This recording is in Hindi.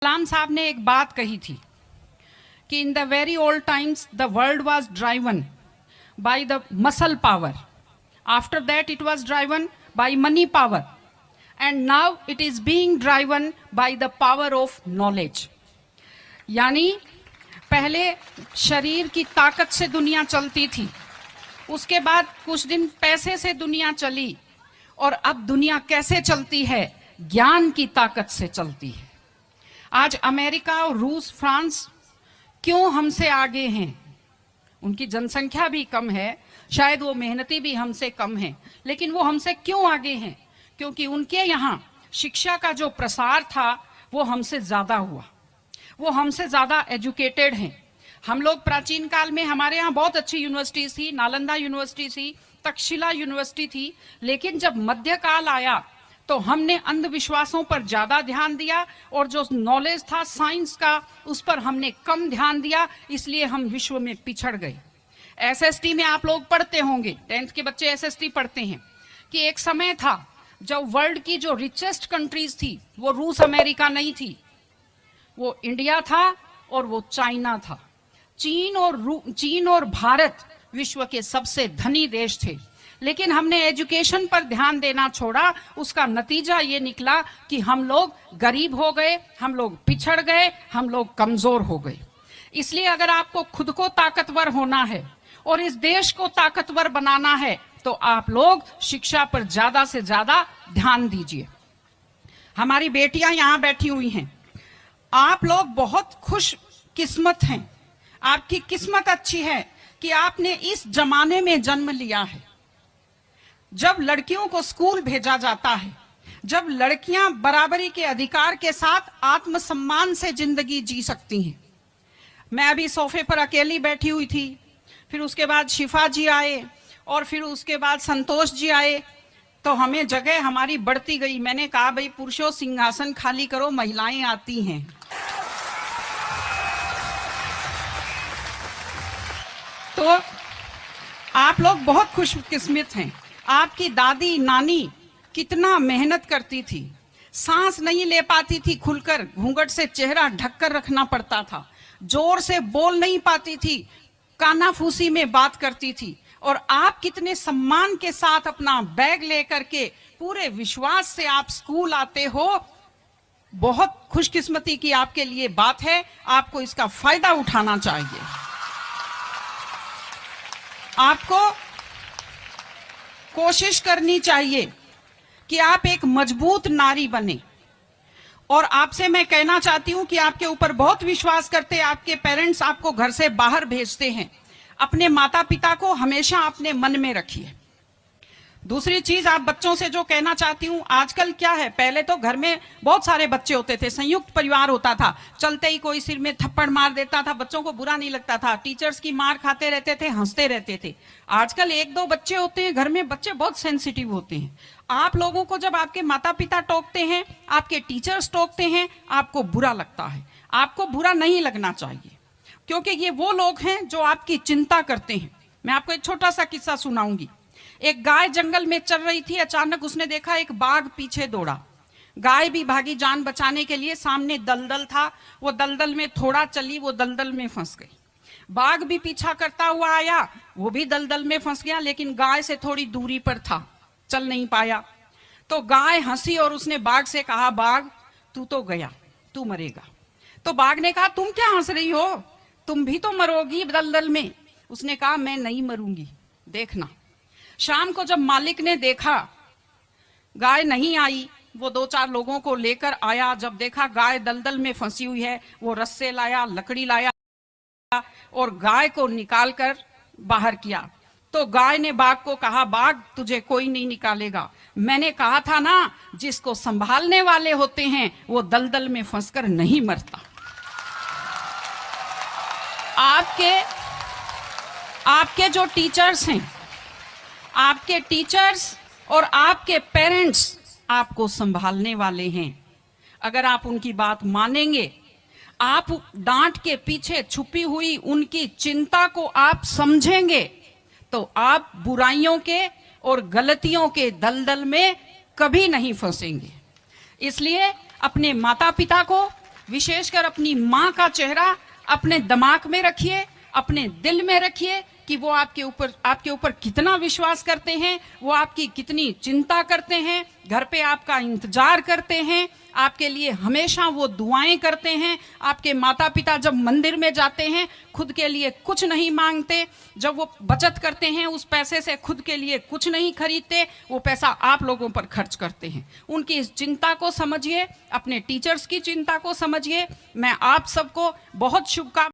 कलाम साहब ने एक बात कही थी कि in the very old times the world was driven by the muscle power, after that it was driven by money power and now it is being driven by the power of knowledge. यानी पहले शरीर की ताकत से दुनिया चलती थी, उसके बाद कुछ दिन पैसे से दुनिया चली, और अब दुनिया कैसे चलती है? ज्ञान की ताकत से चलती है। आज अमेरिका और रूस, फ्रांस क्यों हमसे आगे हैं? उनकी जनसंख्या भी कम है, शायद वो मेहनती भी हमसे कम है, लेकिन वो हमसे क्यों आगे हैं? क्योंकि उनके यहाँ शिक्षा का जो प्रसार था वो हमसे ज्यादा हुआ, वो हमसे ज्यादा एजुकेटेड हैं। हम लोग प्राचीन काल में हमारे यहाँ बहुत अच्छी यूनिवर्सिटीज थी, नालंदा यूनिवर्सिटी थी, तक्षशिला यूनिवर्सिटी थी, लेकिन जब मध्यकाल आया तो हमने अंधविश्वासों पर ज्यादा ध्यान दिया और जो नॉलेज था साइंस का उस पर हमने कम ध्यान दिया, इसलिए हम विश्व में पिछड़ गए। एसएसटी में आप लोग पढ़ते होंगे, 10th के बच्चे एसएसटी पढ़ते हैं, कि एक समय था जब वर्ल्ड की जो रिचेस्ट कंट्रीज थी वो रूस अमेरिका नहीं थी, वो इंडिया था और वो चाइना था। चीन और भारत विश्व के सबसे धनी देश थे, लेकिन हमने एजुकेशन पर ध्यान देना छोड़ा। उसका नतीजा ये निकला कि हम लोग गरीब हो गए, हम लोग पिछड़ गए, हम लोग कमजोर हो गए। इसलिए अगर आपको खुद को ताकतवर होना है और इस देश को ताकतवर बनाना है तो आप लोग शिक्षा पर ज्यादा से ज्यादा ध्यान दीजिए। हमारी बेटियां यहां बैठी हुई हैं, आप लोग बहुत खुश किस्मत हैं, आपकी किस्मत अच्छी है कि आपने इस जमाने में जन्म लिया है जब लड़कियों को स्कूल भेजा जाता है, जब लड़कियां बराबरी के अधिकार के साथ आत्मसम्मान से जिंदगी जी सकती हैं। मैं अभी सोफे पर अकेली बैठी हुई थी, फिर उसके बाद शिफा जी आए और फिर उसके बाद संतोष जी आए, तो हमें जगह हमारी बढ़ती गई। मैंने कहा भाई पुरुषों सिंहासन खाली करो, महिलाएं आती हैं। तो आप लोग बहुत खुशकिस्मत हैं। आपकी दादी नानी कितना मेहनत करती थी, सांस नहीं ले पाती थी खुलकर, घूंघट से चेहरा ढककर रखना पड़ता था, जोर से बोल नहीं पाती थी, कानाफूसी में बात करती थी, और आप कितने सम्मान के साथ अपना बैग लेकर के पूरे विश्वास से आप स्कूल आते हो। बहुत खुशकिस्मती की आपके लिए बात है, आपको इसका फायदा उठाना चाहिए। आपको कोशिश करनी चाहिए कि आप एक मजबूत नारी बने। और आपसे मैं कहना चाहती हूं कि आपके ऊपर बहुत विश्वास करते हैं, आपके पेरेंट्स आपको घर से बाहर भेजते हैं, अपने माता पिता को हमेशा अपने मन में रखिए। दूसरी चीज आप बच्चों से जो कहना चाहती हूँ, आजकल क्या है, पहले तो घर में बहुत सारे बच्चे होते थे, संयुक्त परिवार होता था, चलते ही कोई सिर में थप्पड़ मार देता था, बच्चों को बुरा नहीं लगता था, टीचर्स की मार खाते रहते थे, हंसते रहते थे। आजकल 1-2 बच्चे होते हैं घर में, बच्चे बहुत सेंसिटिव होते हैं। आप लोगों को जब आपके माता पिता टोकते हैं, आपके टीचर्स टोकते हैं, आपको बुरा लगता है। आपको बुरा नहीं लगना चाहिए, क्योंकि ये वो लोग हैं जो आपकी चिंता करते हैं। मैं आपको एक छोटा सा किस्सा सुनाऊंगी। एक गाय जंगल में चल रही थी, अचानक उसने देखा एक बाघ पीछे दौड़ा। गाय भी भागी जान बचाने के लिए, सामने दलदल था, वो दलदल में थोड़ा चली, वो दलदल में फंस गई। बाघ भी पीछा करता हुआ आया, वो भी दलदल में फंस गया, लेकिन गाय से थोड़ी दूरी पर था, चल नहीं पाया। तो गाय हंसी और उसने बाघ से कहा, बाघ तू तो गया, तू मरेगा। तो बाघ ने कहा, तुम क्या हंस रही हो, तुम भी तो मरोगी दलदल में। उसने कहा, मैं नहीं मरूंगी, देखना। शाम को जब मालिक ने देखा गाय नहीं आई, वो 2-4 लोगों को लेकर आया। जब देखा गाय दलदल में फंसी हुई है, वो रस्से लाया, लकड़ी लाया और गाय को निकालकर बाहर किया। तो गाय ने बाघ को कहा, बाघ तुझे कोई नहीं निकालेगा, मैंने कहा था ना, जिसको संभालने वाले होते हैं वो दलदल में फंसकर नहीं मरता। आपके जो टीचर्स हैं, आपके टीचर्स और आपके पेरेंट्स आपको संभालने वाले हैं। अगर आप उनकी बात मानेंगे, आप डांट के पीछे छुपी हुई उनकी चिंता को आप समझेंगे, तो आप बुराइयों के और गलतियों के दलदल में कभी नहीं फंसेंगे। इसलिए अपने माता पिता को विशेषकर अपनी माँ का चेहरा अपने दिमाग में रखिए, अपने दिल में रखिए कि वो आपके ऊपर कितना विश्वास करते हैं, वो आपकी कितनी चिंता करते हैं, घर पे आपका इंतजार करते हैं, आपके लिए हमेशा वो दुआएं करते हैं। आपके माता पिता जब मंदिर में जाते हैं खुद के लिए कुछ नहीं मांगते, जब वो बचत करते हैं उस पैसे से खुद के लिए कुछ नहीं खरीदते, वो पैसा आप लोगों पर खर्च करते हैं। उनकी इस चिंता को समझिए, अपने टीचर्स की चिंता को समझिए। मैं आप सबको बहुत शुभकामनाएं